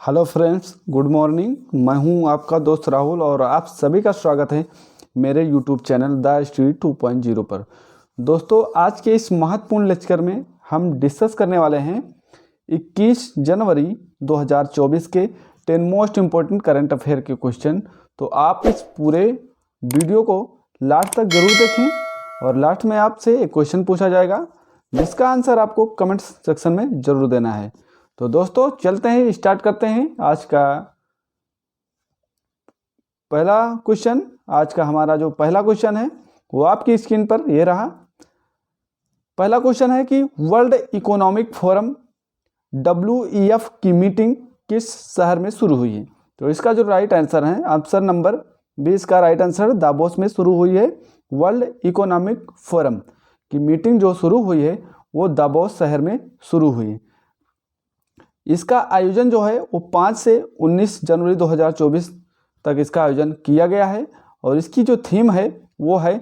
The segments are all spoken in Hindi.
Hello friends, good morning. मैं हूं आपका दोस्त राहुल और आप सभी का स्वागत है मेरे यूट्यूब चैनल द स्टडी 2.0 पर। दोस्तों, आज के इस महत्वपूर्ण लेक्चर में हम डिस्कस करने वाले हैं 21 जनवरी 2024 के 10 मोस्ट इम्पोर्टेंट करंट अफेयर के क्वेश्चन। तो आप इस पूरे वीडियो को लास्ट तक जरूर देखें और लास्ट में आपसे एक क्वेश्चन पूछा जाएगा जिसका आंसर आपको कमेंट सेक्शन में जरूर देना है। तो दोस्तों चलते हैं, स्टार्ट करते हैं आज का पहला क्वेश्चन। आज का हमारा जो पहला क्वेश्चन है वो आपकी स्क्रीन पर ये रहा। पहला क्वेश्चन है कि वर्ल्ड इकोनॉमिक फोरम WEF की मीटिंग किस शहर में शुरू हुई है। तो इसका जो राइट आंसर है ऑप्शन नंबर 20 का राइट आंसर दावोस में शुरू हुई है। वर्ल्ड इकोनॉमिक फोरम की मीटिंग जो शुरू हुई है वो दावोस शहर में शुरू हुई है। इसका आयोजन जो है वो 5 से 19 जनवरी 2024 तक इसका आयोजन किया गया है और इसकी जो थीम है वो है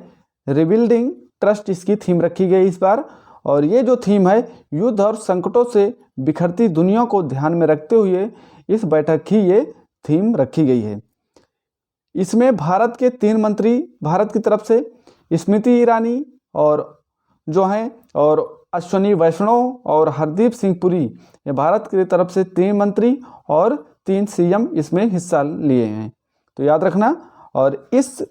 रिबिल्डिंग ट्रस्ट। इसकी थीम रखी गई इस बार, और ये जो थीम है युद्ध और संकटों से बिखरती दुनिया को ध्यान में रखते हुए इस बैठक की ये थीम रखी गई है। इसमें भारत के 3 मंत्री, भारत की तरफ से स्मृति ईरानी और जो हैं और अश्विनी वैष्णव और हरदीप सिंह पुरी, ये भारत की तरफ से 3 मंत्री और 3 CM इसमें हिस्सा लिए हैं। तो याद रखना। और इस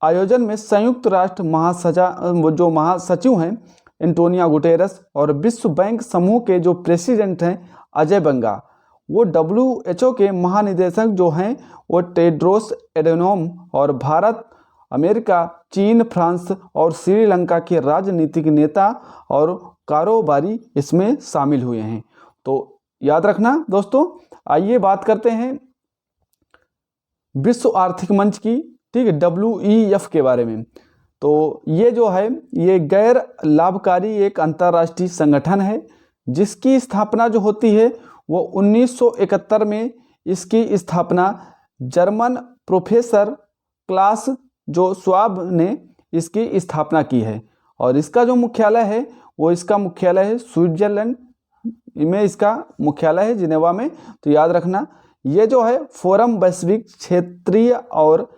आयोजन में संयुक्त राष्ट्र जो महासचिव हैं एंटोनियो गुटेरस और विश्व बैंक समूह के जो प्रेसिडेंट हैं अजय बंगा, वो WHO के महानिदेशक जो हैं वो टेड्रोस एडेनोम और भारत, अमेरिका, चीन, फ्रांस और श्रीलंका के राजनीतिक नेता और कारोबारी इसमें शामिल हुए हैं। तो याद रखना दोस्तों। आइए बात करते हैं विश्व आर्थिक मंच की, ठीक है, WEF के बारे में। तो ये जो है ये गैर लाभकारी एक अंतर्राष्ट्रीय संगठन है जिसकी स्थापना जो होती है वो 1971 में इसकी स्थापना जर्मन प्रोफेसर क्लास जो श्वाब ने इसकी स्थापना की है। और इसका जो मुख्यालय है वो इसका मुख्यालय है स्विट्जरलैंड में, इसका मुख्यालय है जिनेवा में। तो याद रखना, ये जो है फोरम वैश्विक, क्षेत्रीय और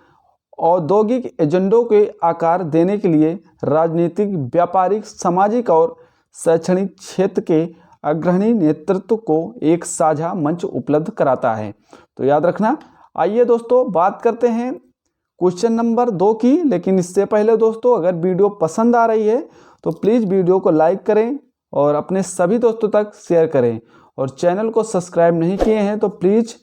औद्योगिक एजेंडों के आकार देने के लिए राजनीतिक, व्यापारिक, सामाजिक और शैक्षणिक क्षेत्र के अग्रणी नेतृत्व को एक साझा मंच उपलब्ध कराता है। तो याद रखना। आइए दोस्तों बात करते हैं क्वेश्चन नंबर 2 की। लेकिन इससे पहले दोस्तों, अगर वीडियो पसंद आ रही है तो प्लीज़ वीडियो को लाइक करें और अपने सभी दोस्तों तक शेयर करें। और चैनल को सब्सक्राइब नहीं किए हैं तो प्लीज़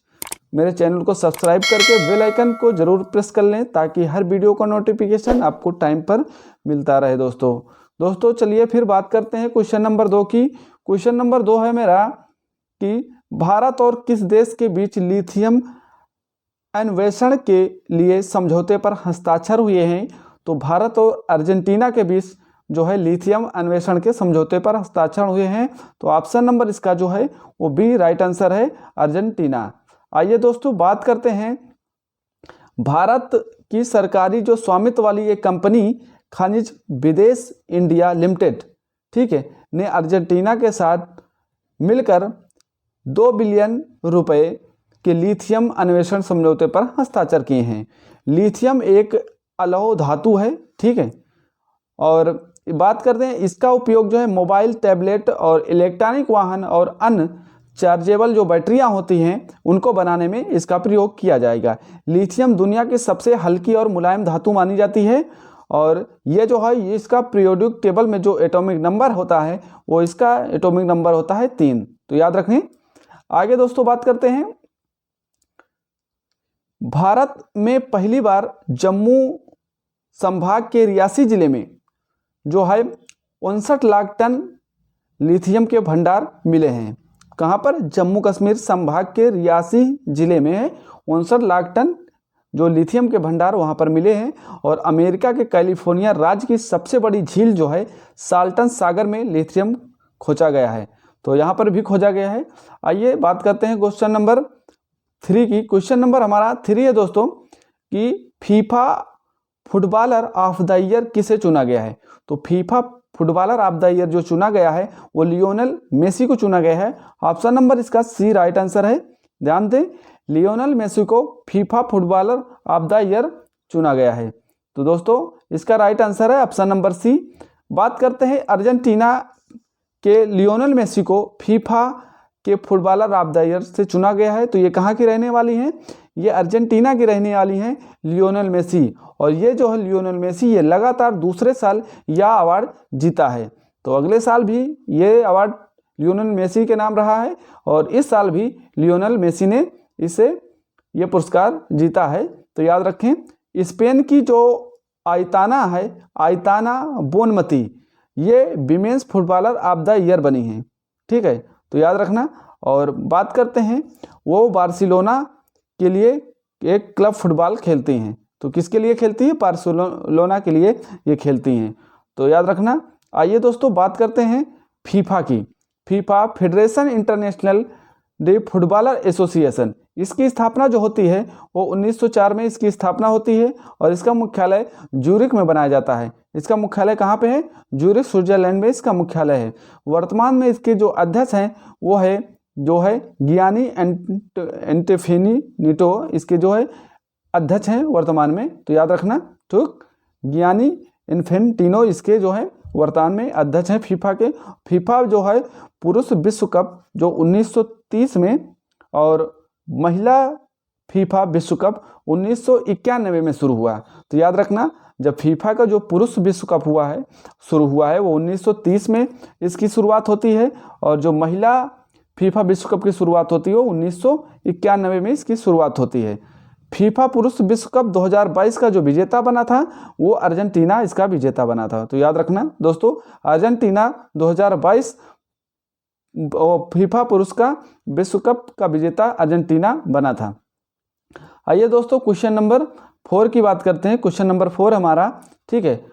मेरे चैनल को सब्सक्राइब करके बेल आइकन को ज़रूर प्रेस कर लें ताकि हर वीडियो का नोटिफिकेशन आपको टाइम पर मिलता रहे। दोस्तों चलिए फिर बात करते हैं क्वेश्चन नंबर 2 की। क्वेश्चन नंबर 2 है मेरा कि भारत और किस देश के बीच लिथियम अन्वेषण के लिए समझौते पर हस्ताक्षर हुए हैं। तो भारत और अर्जेंटीना के बीच जो है लिथियम अन्वेषण के समझौते पर हस्ताक्षर हुए हैं। तो ऑप्शन नंबर इसका जो है वो B राइट आंसर है, अर्जेंटीना। आइए दोस्तों बात करते हैं भारत की सरकारी जो स्वामित्व वाली एक कंपनी खनिज विदेश इंडिया लिमिटेड, ठीक है, ने अर्जेंटीना के साथ मिलकर 2 बिलियन रुपए के लिथियम अन्वेषण समझौते पर हस्ताक्षर किए हैं। लिथियम एक अलौह धातु है, ठीक है, और बात करते हैं इसका उपयोग जो है मोबाइल, टैबलेट और इलेक्ट्रॉनिक वाहन और अन्य चार्जेबल जो बैटरियां होती हैं उनको बनाने में इसका प्रयोग किया जाएगा। लिथियम दुनिया की सबसे हल्की और मुलायम धातु मानी जाती है और ये जो है इसका पीरियोडिक टेबल में जो एटॉमिक नंबर होता है वो इसका एटॉमिक नंबर होता है 3। तो याद रखें। आगे दोस्तों बात करते हैं, भारत में पहली बार जम्मू संभाग के रियासी जिले में जो है 59 लाख टन लिथियम के भंडार मिले हैं। कहाँ पर? जम्मू कश्मीर संभाग के रियासी जिले में 59 लाख टन जो लिथियम के भंडार वहाँ पर मिले हैं। और अमेरिका के कैलिफोर्निया राज्य की सबसे बड़ी झील जो है साल्टन सागर में लिथियम खोजा गया है। तो यहाँ पर भी खोजा गया है। आइए बात करते हैं क्वेश्चन नंबर 3 की। क्वेश्चन नंबर हमारा 3 है दोस्तों कि FIFA footballer of the year किसे चुना गया है। तो FIFA footballer of the year जो चुना गया है वो लियोनेल मेसी को चुना गया है। ऑप्शन नंबर इसका C राइट आंसर है। ध्यान दें, लियोनेल मेसी को FIFA footballer of the year चुना गया है। तो दोस्तों इसका राइट आंसर है ऑप्शन नंबर सी। बात करते हैं अर्जेंटीना के लियोनेल मेसी को फीफा के फुटबॉलर ऑफ द ईयर से चुना गया है। तो ये कहाँ की रहने वाली हैं? ये अर्जेंटीना की रहने वाली हैं लियोनेल मेसी। और ये जो है लियोनेल मेसी ये लगातार दूसरे साल यह अवार्ड जीता है। तो अगले साल भी ये अवार्ड लियोनेल मेसी के नाम रहा है और इस साल भी लियोनेल मेसी ने इसे ये पुरस्कार जीता है। तो याद रखें, स्पेन की जो आइताना है, आइताना बोनमती, ये women's footballer of the year बनी हैं। ठीक है, तो याद रखना। और बात करते हैं, वो बार्सिलोना के लिए एक क्लब फुटबॉल खेलती हैं। तो किसके लिए खेलती है? बार्सिलोना के लिए ये खेलती हैं। तो याद रखना। आइए दोस्तों बात करते हैं फीफा की। FIFA federation international day footballer association, इसकी स्थापना जो होती है वो 1904 में इसकी स्थापना होती है और इसका मुख्यालय ज्यूरिख में बनाया जाता है। इसका मुख्यालय कहाँ पे है? ज्यूरिख, स्विट्जरलैंड में इसका मुख्यालय है। वर्तमान में इसके जो अध्यक्ष हैं वो है गियानी एंटेफिनिटो, इसके जो है अध्यक्ष हैं वर्तमान में। तो याद रखना, ठीक, गियानी इन्फेंटिनो इसके जो है वर्तमान में अध्यक्ष हैं फीफा के। फीफा जो है पुरुष विश्व कप जो 1930 में और महिला फीफा विश्व कप 1991 में शुरू हुआ। तो याद रखना, जब फीफा का जो पुरुष विश्व कप शुरू हुआ है वो 1930 में इसकी शुरुआत होती है और जो महिला फीफा विश्व कप की शुरुआत होती है वो 1991 में इसकी शुरुआत होती है। फीफा पुरुष विश्व कप 2022 का जो विजेता बना था वो अर्जेंटीना इसका विजेता बना था। तो याद रखना दोस्तों, अर्जेंटीना 2022 फीफा पुरुष का विश्व कप का विजेता अर्जेंटीना बना था। आइए दोस्तों क्वेश्चन नंबर 4 की बात करते हैं। क्वेश्चन नंबर 4 हमारा, ठीक है,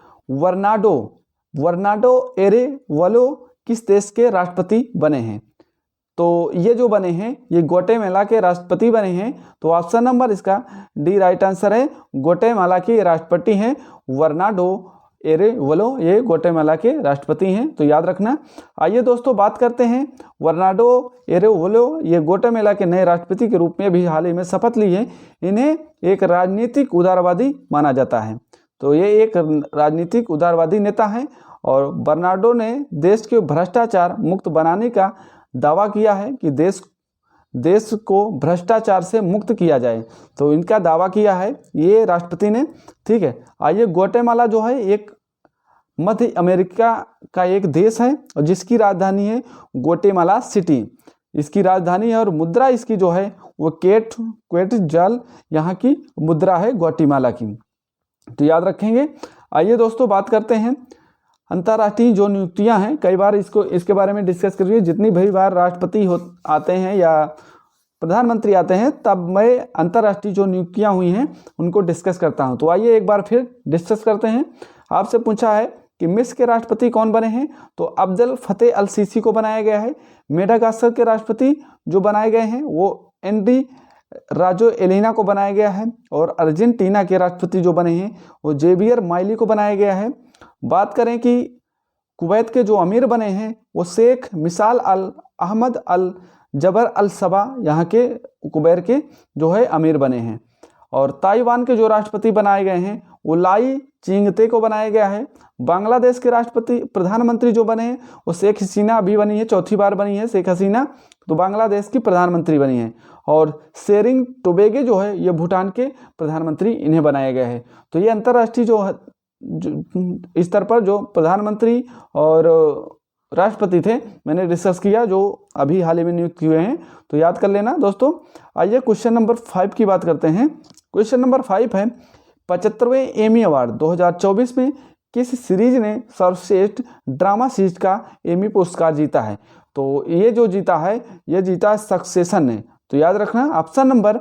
वर्नाडो एरेवलो किस देश के राष्ट्रपति बने हैं? तो ये जो बने हैं ये ग्वाटेमाला के राष्ट्रपति बने हैं। तो ऑप्शन नंबर इसका डी राइट आंसर है। ग्वाटेमाला के राष्ट्रपति हैं वर्नाडो एरेवलो, ये ग्वाटेमाला के राष्ट्रपति हैं। तो याद रखना। आइए दोस्तों बात करते हैं, वर्नाडो एरेवलो ये ग्वाटेमाला के नए राष्ट्रपति के रूप में भी हाल ही में शपथ ली है। इन्हें एक राजनीतिक उदारवादी माना जाता है। तो ये एक राजनीतिक उदारवादी नेता हैं और बर्नार्डो ने देश के भ्रष्टाचार मुक्त बनाने का दावा किया है कि देश को भ्रष्टाचार से मुक्त किया जाए। तो इनका दावा किया है ये राष्ट्रपति ने। ठीक है, आइए ग्वाटेमाला जो है एक मध्य अमेरिका का एक देश है और जिसकी राजधानी है ग्वाटेमाला सिटी, इसकी राजधानी है और मुद्रा इसकी जो है वो क्वेटजल यहाँ की मुद्रा है ग्वाटेमाला की। तो याद रखेंगे। आइए दोस्तों बात करते हैं अंतर्राष्ट्रीय जो नियुक्तियां हैं, कई बार इसके बारे में डिस्कस करिए। जितनी भी बार राष्ट्रपति आते हैं या प्रधानमंत्री आते हैं तब मैं अंतर्राष्ट्रीय जो नियुक्तियां हुई हैं उनको डिस्कस करता हूं। तो आइए एक बार फिर डिस्कस करते हैं। आपसे पूछा है कि मिस्र के राष्ट्रपति कौन बने हैं? तो अब्देल फतेह अल सीसी को बनाया गया है। मेडागास्कर के राष्ट्रपति जो बनाए गए हैं वो एनडी राजो एलिना को बनाया गया है और अर्जेंटीना के राष्ट्रपति जो बने हैं वो जेवियर माइली को बनाया गया है। बात करें कि कुवैत के जो अमीर बने हैं वो शेख मिसाल अल अहमद अल जबर अल सबा यहाँ के कुवैत के जो है अमीर बने हैं। और ताइवान के जो राष्ट्रपति बनाए गए हैं वो लाई चिंगते को बनाया गया है। बांग्लादेश के राष्ट्रपति प्रधानमंत्री जो बने हैं वो शेख हसीना अभी बनी है, चौथी बार बनी है शेख हसीना, तो बांग्लादेश की प्रधानमंत्री बनी है। और शेरिंग टोबेगे जो है ये भूटान के प्रधानमंत्री इन्हें बनाया गया है। तो ये अंतर्राष्ट्रीय जो स्तर पर जो प्रधानमंत्री और राष्ट्रपति थे मैंने डिस्कस किया जो अभी हाल ही में नियुक्त हुए हैं। तो याद कर लेना दोस्तों। आइए क्वेश्चन नंबर 5 की बात करते हैं। क्वेश्चन नंबर 5 है 75वें एमी अवार्ड 2024 में किस सीरीज ने सर्वश्रेष्ठ ड्रामा सीरीज का एमी पुरस्कार जीता है? तो ये जो जीता है ये जीता सक्सेशन ने। तो याद रखना ऑप्शन नंबर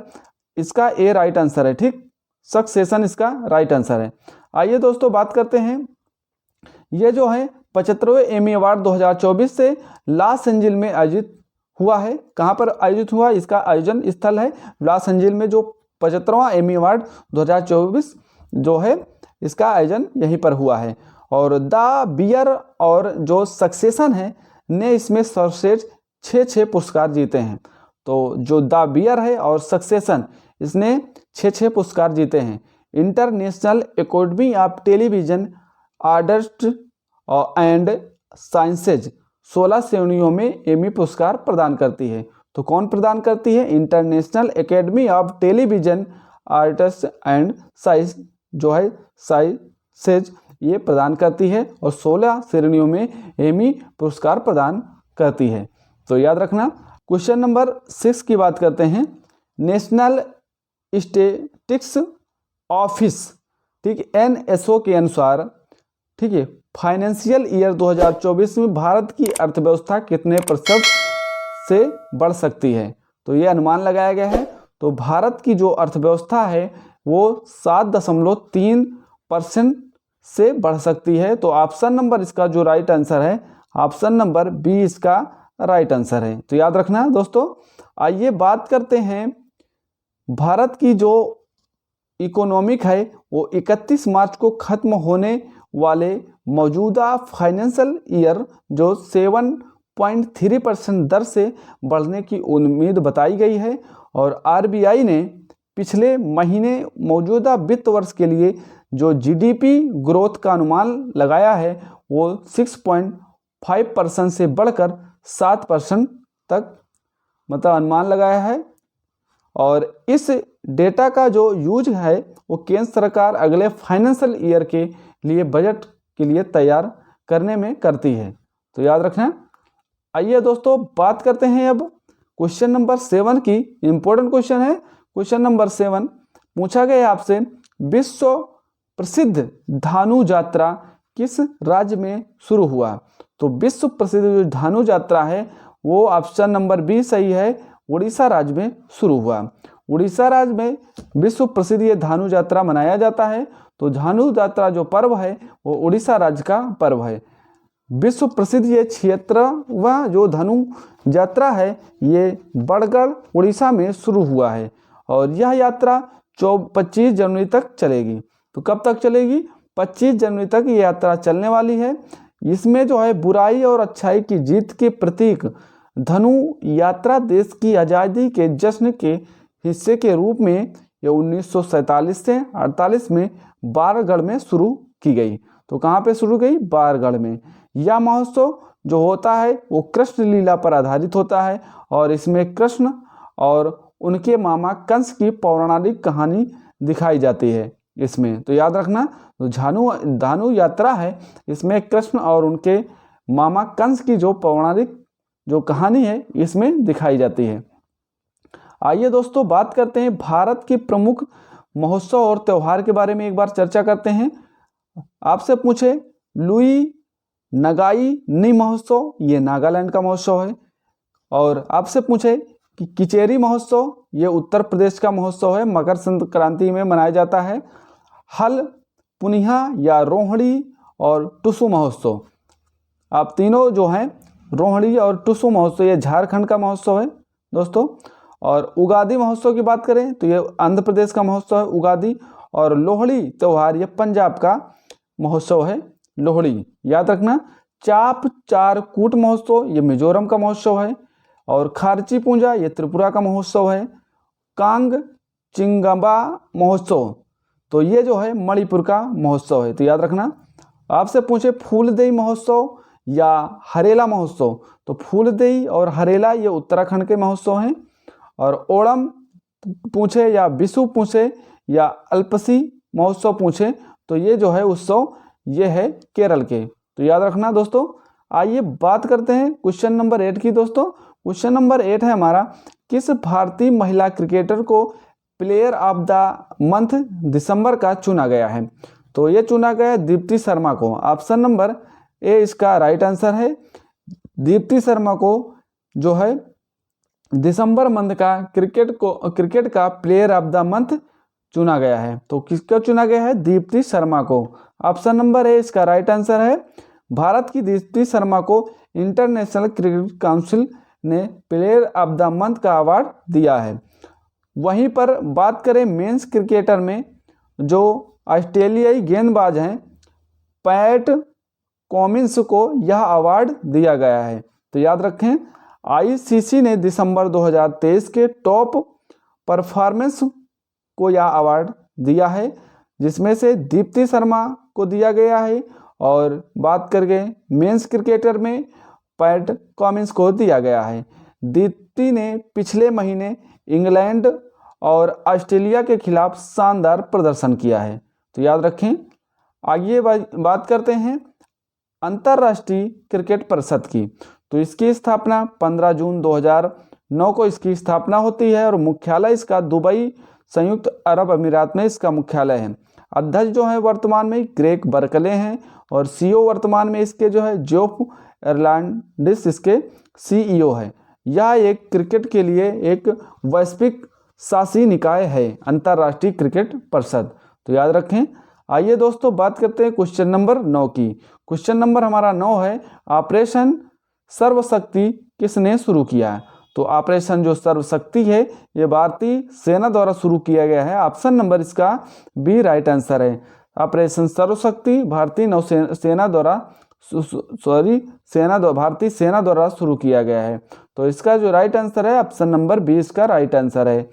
इसका ए राइट आंसर है। ठीक, सक्सेशन इसका राइट आंसर है। आइए दोस्तों बात करते हैं, ये जो है 75वें एमी अवार्ड 2024 से लॉस एंजिल्स में आयोजित हुआ है। कहाँ पर आयोजित हुआ? इसका आयोजन स्थल है लॉस एंजिल्स में। जो 75वां एमी अवार्ड 2024 जो है इसका आयोजन यहीं पर हुआ है। और द बियर और जो सक्सेशन है ने इसमें सर्वश्रेष्ठ 6 पुरस्कार जीते हैं। तो जो द बियर है और सक्सेशन, इसने 6 पुरस्कार जीते हैं। International academy of television arts and sciences 16 श्रेणियों में एमी पुरस्कार प्रदान करती है। तो कौन प्रदान करती है? International academy of television arts and science जो है साइंसेज, ये प्रदान करती है और 16 श्रेणियों में एमी पुरस्कार प्रदान करती है। तो याद रखना। क्वेश्चन नंबर 6 की बात करते हैं। नेशनल स्टैटिस्टिक्स ऑफिस, ठीक, NSO के अनुसार, ठीक है, फाइनेंशियल ईयर 2024 में भारत की अर्थव्यवस्था कितने प्रतिशत से बढ़ सकती है? तो ये अनुमान लगाया गया है। तो भारत की जो अर्थव्यवस्था है वो 7.3% से बढ़ सकती है। तो ऑप्शन नंबर इसका जो राइट आंसर है, ऑप्शन नंबर बी इसका राइट आंसर है। तो याद रखना दोस्तों। आइए बात करते हैं भारत की जो इकोनॉमिक है वो 31 मार्च को खत्म होने वाले मौजूदा फाइनेंशियल ईयर जो 7.3% दर से बढ़ने की उम्मीद बताई गई है। और RBI ने पिछले महीने मौजूदा वित्त वर्ष के लिए जो GDP ग्रोथ का अनुमान लगाया है वो 6.5% से बढ़कर 7% तक मतलब अनुमान लगाया है। और इस डेटा का जो यूज है वो केंद्र सरकार अगले फाइनेंशियल ईयर के लिए बजट के लिए तैयार करने में करती है। तो याद रखना। आइए दोस्तों बात करते हैं अब क्वेश्चन नंबर 7 की। इंपॉर्टेंट क्वेश्चन है। क्वेश्चन नंबर 7 पूछा गया आपसे, विश्व प्रसिद्ध धानु यात्रा किस राज्य में शुरू हुआ? तो विश्व प्रसिद्ध जो धानु यात्रा है वो ऑप्शन नंबर बी सही है, उड़ीसा राज्य में शुरू हुआ। उड़ीसा राज्य में विश्व प्रसिद्ध ये धानु यात्रा मनाया जाता है। तो धानु यात्रा जो पर्व है वो उड़ीसा राज्य का पर्व है। विश्व प्रसिद्ध ये क्षेत्र व जो धनु यात्रा है ये बड़गढ़ उड़ीसा में शुरू हुआ है। और यह यात्रा 25 जनवरी तक चलेगी। तो कब तक चलेगी? 25 जनवरी तक ये यात्रा चलने वाली है। इसमें जो है बुराई और अच्छाई की जीत के प्रतीक धनु यात्रा देश की आज़ादी के जश्न के हिस्से के रूप में ये 1947 से 48 में बारगढ़ में शुरू की गई। तो कहाँ पे शुरू गई? बारगढ़ में। यह महोत्सव जो होता है वो कृष्ण लीला पर आधारित होता है और इसमें कृष्ण और उनके मामा कंस की पौराणिक कहानी दिखाई जाती है इसमें। तो याद रखना। तो धानु यात्रा है, इसमें कृष्ण और उनके मामा कंस की जो पौराणिक जो कहानी है इसमें दिखाई जाती है। आइए दोस्तों बात करते हैं भारत के प्रमुख महोत्सव और त्यौहार के बारे में एक बार चर्चा करते हैं। आपसे पूछे लुई नगाई नी महोत्सव, ये नागालैंड का महोत्सव है। और आपसे पूछे कि किचेरी महोत्सव, ये उत्तर प्रदेश का महोत्सव है, मकर संक्रांति में मनाया जाता है। हल पुनिहा या रोहिणी और टुसु महोत्सव, आप तीनों जो हैं रोहिणी और टुसु महोत्सव, ये झारखंड का महोत्सव है दोस्तों। और उगादी महोत्सव की बात करें तो ये आंध्र प्रदेश का महोत्सव है उगादी। और लोहड़ी त्यौहार ये पंजाब का महोत्सव है लोहड़ी। याद रखना। चाप चार कूट महोत्सव ये मिजोरम का महोत्सव है। और खारची पूंजा ये त्रिपुरा का महोत्सव है। कांग चिंगबा महोत्सव तो ये जो है मणिपुर का महोत्सव है। तो याद रखना। आपसे पूछे फूलदेई महोत्सव या हरेला महोत्सव, तो फूलदेई और हरेला ये उत्तराखंड के महोत्सव हैं। और ओणम पूछे या विशु पूछे या अल्पसी महोत्सव पूछे तो ये जो है उत्सव ये है केरल के। तो याद रखना दोस्तों। आइए बात करते हैं क्वेश्चन नंबर 8 की दोस्तों। क्वेश्चन नंबर 8 है हमारा, किस भारतीय महिला क्रिकेटर को प्लेयर ऑफ द मंथ दिसंबर का चुना गया है? तो ये चुना गया है दीप्ति शर्मा को। ऑप्शन नंबर ए इसका राइट आंसर है। दीप्ति शर्मा को जो है दिसंबर मंथ का क्रिकेट का प्लेयर ऑफ द मंथ चुना गया है। तो किसको चुना गया है? दीप्ति शर्मा को। ऑप्शन नंबर ए इसका राइट आंसर है। भारत की दीप्ति शर्मा को इंटरनेशनल क्रिकेट काउंसिल ने प्लेयर ऑफ द मंथ का अवार्ड दिया है। वहीं पर बात करें मेंस क्रिकेटर में जो ऑस्ट्रेलियाई गेंदबाज हैं पैट कॉमिंस को यह अवार्ड दिया गया है। तो याद रखें आईसीसी ने दिसंबर 2023 के टॉप परफॉर्मेंस को यह अवार्ड दिया है, जिसमें से दीप्ति शर्मा को दिया गया है, और बात करके मेंस क्रिकेटर में पैट कमिंस को दिया गया है। दीप्ति ने पिछले महीने इंग्लैंड और ऑस्ट्रेलिया के खिलाफ शानदार प्रदर्शन किया है, तो याद रखें। आइए बात करते हैं अंतर्राष्ट्रीय क्रिकेट परिषद की। तो इसकी स्थापना 15 जून 2009 को इसकी स्थापना होती है, और मुख्यालय इसका दुबई संयुक्त अरब अमीरात में इसका मुख्यालय है। अध्यक्ष जो है वर्तमान में ग्रेग बर्कले हैं, और सीईओ वर्तमान में इसके जो है जेफ एर्नांडिस इसके सीईओ है। यह एक क्रिकेट के लिए एक वैश्विक शासी निकाय है, अंतर्राष्ट्रीय क्रिकेट परिषद, तो याद रखें। आइए दोस्तों बात करते हैं क्वेश्चन नंबर 9 की। क्वेश्चन नंबर हमारा 9 है, ऑपरेशन सर्वशक्ति किसने शुरू किया है? तो ऑपरेशन जो सर्वशक्ति है ये भारतीय सेना द्वारा शुरू किया गया है। ऑप्शन नंबर इसका बी राइट आंसर है। ऑपरेशन सर्वशक्ति भारतीय नौसेना द्वारा भारतीय सेना द्वारा शुरू किया गया है। तो इसका जो राइट आंसर है ऑप्शन नंबर बी इसका राइट आंसर है।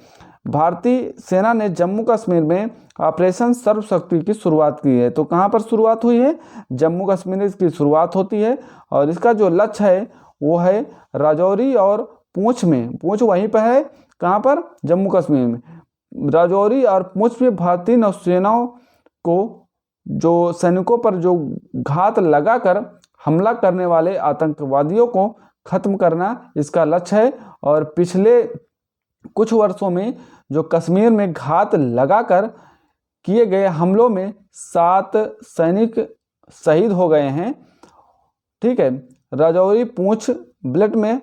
भारतीय सेना ने जम्मू कश्मीर में ऑपरेशन सर्वशक्ति की शुरुआत की है। तो कहाँ पर शुरुआत हुई है? जम्मू कश्मीर में इसकी शुरुआत होती है, और इसका जो लक्ष्य है वो है राजौरी और पूंछ में। पूंछ वहीं पर है, कहाँ पर? जम्मू कश्मीर में। राजौरी और पूंछ में भारतीय नौसेनाओं को जो सैनिकों पर जो घात लगाकर हमला करने वाले आतंकवादियों को खत्म करना इसका लक्ष्य है। और पिछले कुछ वर्षों में जो कश्मीर में घात लगाकर किए गए हमलों में 7 सैनिक शहीद हो गए हैं। ठीक है, राजौरी पूंछ बेल्ट में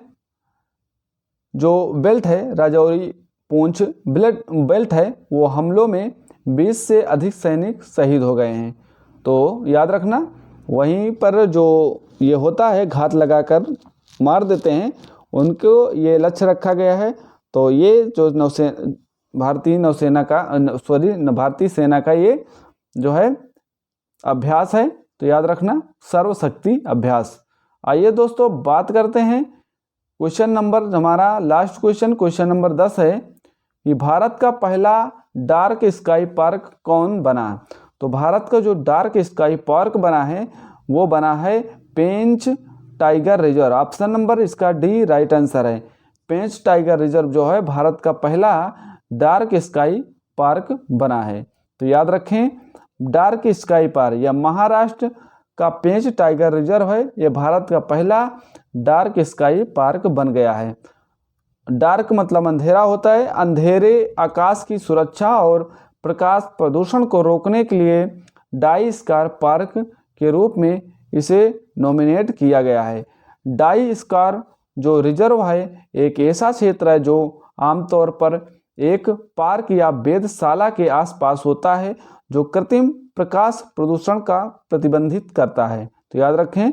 जो बेल्ट है, राजौरी पूंछ बेल्ट है, वो हमलों में 20 से अधिक सैनिक शहीद हो गए हैं। तो याद रखना, वहीं पर जो ये होता है घात लगाकर मार देते हैं, उनको ये लक्ष्य रखा गया है। तो ये जो भारतीय सेना का ये जो है अभ्यास है, तो याद रखना सर्वशक्ति अभ्यास। आइए दोस्तों बात करते हैं क्वेश्चन नंबर हमारा लास्ट क्वेश्चन नंबर 10 है कि भारत का पहला डार्क स्काई पार्क कौन बना? तो भारत का जो डार्क स्काई पार्क बना है वो बना है पेंच टाइगर रिजर्व। ऑप्शन नंबर इसका डी राइट आंसर है। पेंच टाइगर रिजर्व जो है भारत का पहला डार्क स्काई पार्क बना है। तो याद रखें, डार्क स्काई पार्क या महाराष्ट्र का पेंच टाइगर रिजर्व है, ये भारत का पहला डार्क स्काई पार्क बन गया है। डार्क मतलब अंधेरा होता है। अंधेरे आकाश की सुरक्षा और प्रकाश प्रदूषण को रोकने के लिए डाई स्कार पार्क के रूप में इसे नॉमिनेट किया गया है। डाई स्कार जो रिजर्व है एक ऐसा क्षेत्र है जो आमतौर पर एक पार्क या वेधशाला के आसपास होता है, जो कृत्रिम प्रकाश प्रदूषण का प्रतिबंधित करता है। तो याद रखें,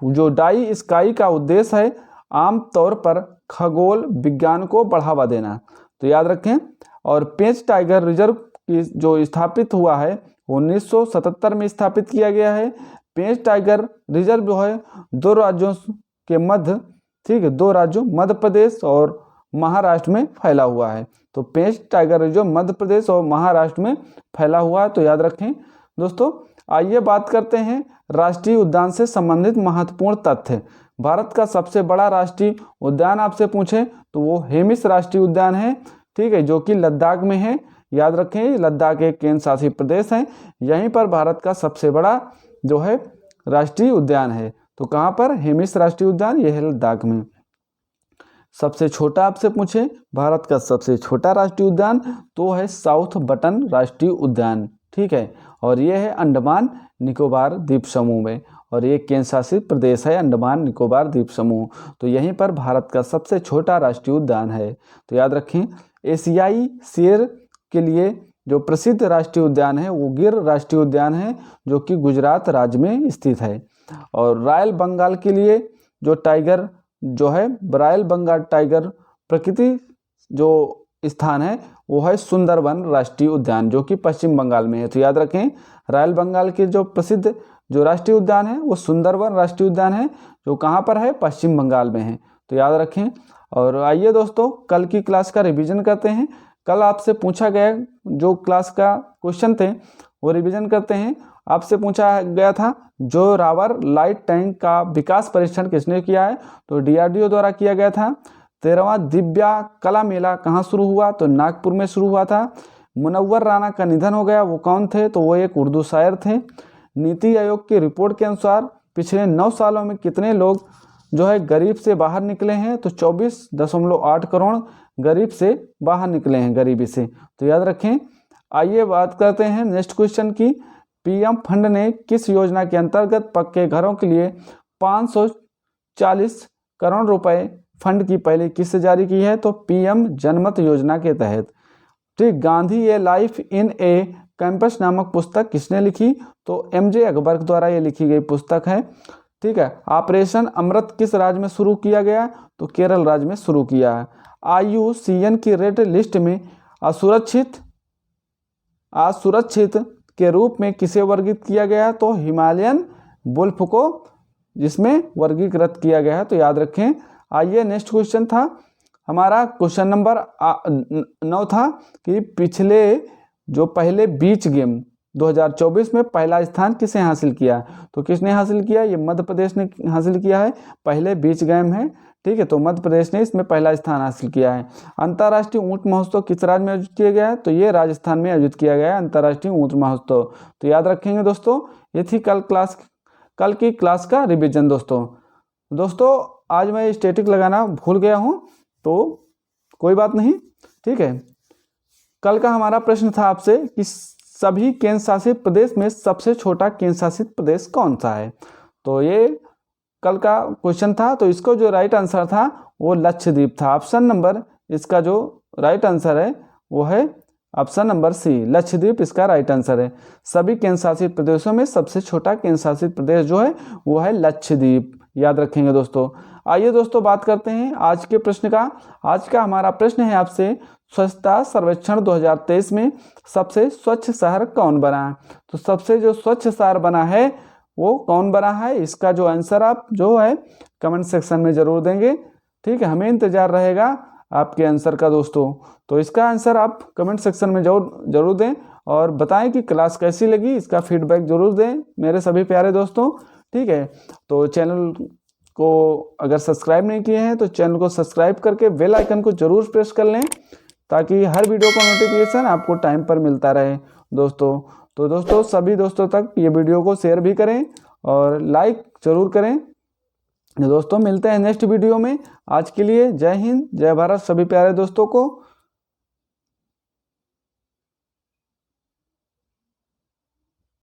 जो डाई स्काई का उद्देश्य है आमतौर पर खगोल विज्ञान को बढ़ावा देना। तो याद रखें, और पेंच टाइगर रिजर्व की जो स्थापित हुआ है 1977 में स्थापित किया गया है। पेंच टाइगर रिजर्व जो है 2 राज्यों के मध्य, ठीक है, 2 राज्यों मध्य प्रदेश और महाराष्ट्र में फैला हुआ है। तो पेंच टाइगर रिजर्व मध्य प्रदेश और महाराष्ट्र में फैला हुआ है, तो याद रखें दोस्तों। आइए बात करते हैं राष्ट्रीय उद्यान से संबंधित महत्वपूर्ण तथ्य। भारत का सबसे बड़ा राष्ट्रीय उद्यान आपसे पूछे तो वो हेमिस राष्ट्रीय उद्यान है, ठीक है, जो कि लद्दाख में है। याद रखें, लद्दाख एक केंद्र शासित प्रदेश है, यहीं पर भारत का सबसे बड़ा जो है राष्ट्रीय उद्यान है। तो कहाँ पर? हेमिस राष्ट्रीय उद्यान, यह है लद्दाख में। सबसे छोटा आपसे पूछे भारत का सबसे छोटा राष्ट्रीय उद्यान तो है साउथ बटन राष्ट्रीय उद्यान, ठीक है, और यह है अंडमान निकोबार द्वीप समूह में, और ये केंद्र शासित प्रदेश है अंडमान निकोबार द्वीप समूह। तो यहीं पर भारत का सबसे छोटा राष्ट्रीय उद्यान है। तो याद रखें, एशियाई शेर के लिए जो प्रसिद्ध राष्ट्रीय उद्यान है वो गिर राष्ट्रीय उद्यान है, जो कि गुजरात राज्य में स्थित है। और रॉयल बंगाल के लिए जो टाइगर जो है रॉयल बंगाल टाइगर प्रकृति जो स्थान है वो है सुंदरवन राष्ट्रीय उद्यान, जो कि पश्चिम बंगाल में है। तो याद रखें, रॉयल बंगाल के जो प्रसिद्ध जो राष्ट्रीय उद्यान है वो सुंदरवन राष्ट्रीय उद्यान है, जो कहाँ पर है? पश्चिम बंगाल में है। तो याद रखें। और आइए दोस्तों कल की क्लास का रिवीजन करते हैं। कल आपसे पूछा गया जो क्लास का क्वेश्चन थे वो रिवीजन करते हैं। आपसे पूछा गया था जोरावर लाइट टैंक का विकास परीक्षण किसने किया है, तो डीआरडीओ द्वारा किया गया था। 13वां दिव्या कला मेला कहाँ शुरू हुआ, तो नागपुर में शुरू हुआ था। मुनव्वर राना का निधन हो गया, वो कौन थे, तो वो एक उर्दू शायर थे। नीति आयोग की रिपोर्ट के अनुसार पिछले 9 सालों में कितने लोग जो है गरीब से बाहर निकले हैं, तो 24.8 करोड़ गरीब से बाहर निकले हैं गरीबी से, तो याद रखें। आइए बात करते हैं नेक्स्ट क्वेश्चन की। पीएम फंड ने किस योजना के अंतर्गत पक्के घरों के लिए 540 करोड़ रुपए फंड की पहली किस्त जारी की है, तो पीएम जनमत योजना के तहत। ठीक, गांधी ए लाइफ इन ए कैंपस नामक पुस्तक किसने लिखी, तो एमजे अकबर द्वारा ये लिखी गई पुस्तक है। ठीक है, ऑपरेशन अमृत किस राज्य में शुरू किया गया, तो केरल राज्य में शुरू किया है। IUCN की रेड लिस्ट में असुरक्षित के रूप में किसे वर्गीकृत किया गया, तो हिमालयन वुल्फ को जिसमें वर्गीकृत किया गया है, तो याद रखें। आइए नेक्स्ट क्वेश्चन था हमारा क्वेश्चन नंबर 9 था कि पिछले जो पहले बीच गेम 2024 में पहला स्थान किसे हासिल किया, तो किसने हासिल किया, ये मध्य प्रदेश ने हासिल किया है। पहले बीच गेम है, ठीक है, तो मध्य प्रदेश ने इसमें पहला स्थान हासिल किया है। अंतर्राष्ट्रीय ऊंट महोत्सव किस राज्य में आयोजित किया गया है, तो ये राजस्थान में आयोजित किया गया है अंतर्राष्ट्रीय ऊंट महोत्सव, तो याद रखेंगे दोस्तों। ये थी कल की क्लास का रिवीजन दोस्तों। आज मैं स्टैटिक लगाना भूल गया हूँ, तो कोई बात नहीं, ठीक है। कल का हमारा प्रश्न था आपसे कि सभी केंद्र शासित प्रदेश में सबसे छोटा केंद्र शासित प्रदेश कौन सा है, तो ये कल का क्वेश्चन था। तो इसको जो राइट आंसर था वो लक्षद्वीप था। ऑप्शन नंबर इसका जो राइट आंसर है वो है ऑप्शन नंबर सी, लक्षद्वीप इसका राइट आंसर है। सभी केंद्र शासित प्रदेशों में सबसे छोटा केंद्र शासित प्रदेश जो है वो है लक्षद्वीप, याद रखेंगे दोस्तों। आइए दोस्तों बात करते हैं आज के प्रश्न का। आज का हमारा प्रश्न है आपसे, स्वच्छता सर्वेक्षण 2023 में सबसे स्वच्छ शहर कौन बना है, तो सबसे जो स्वच्छ शहर बना है वो कौन बना है, इसका जो आंसर आप जो है कमेंट सेक्शन में जरूर देंगे, ठीक है। हमें इंतजार रहेगा आपके आंसर का दोस्तों। तो इसका आंसर आप कमेंट सेक्शन में जरूर दें और बताएं कि क्लास कैसी लगी, इसका फीडबैक जरूर दें मेरे सभी प्यारे दोस्तों, ठीक है। तो चैनल को अगर सब्सक्राइब नहीं किए हैं तो चैनल को सब्सक्राइब करके बेल आइकन को जरूर प्रेस कर लें ताकि हर वीडियो का नोटिफिकेशन आपको टाइम पर मिलता रहे दोस्तों। तो दोस्तों सभी दोस्तों तक ये वीडियो को शेयर भी करें और लाइक जरूर करें। दोस्तों मिलते हैं नेक्स्ट वीडियो में। आज के लिए जय हिंद जय भारत सभी प्यारे दोस्तों को।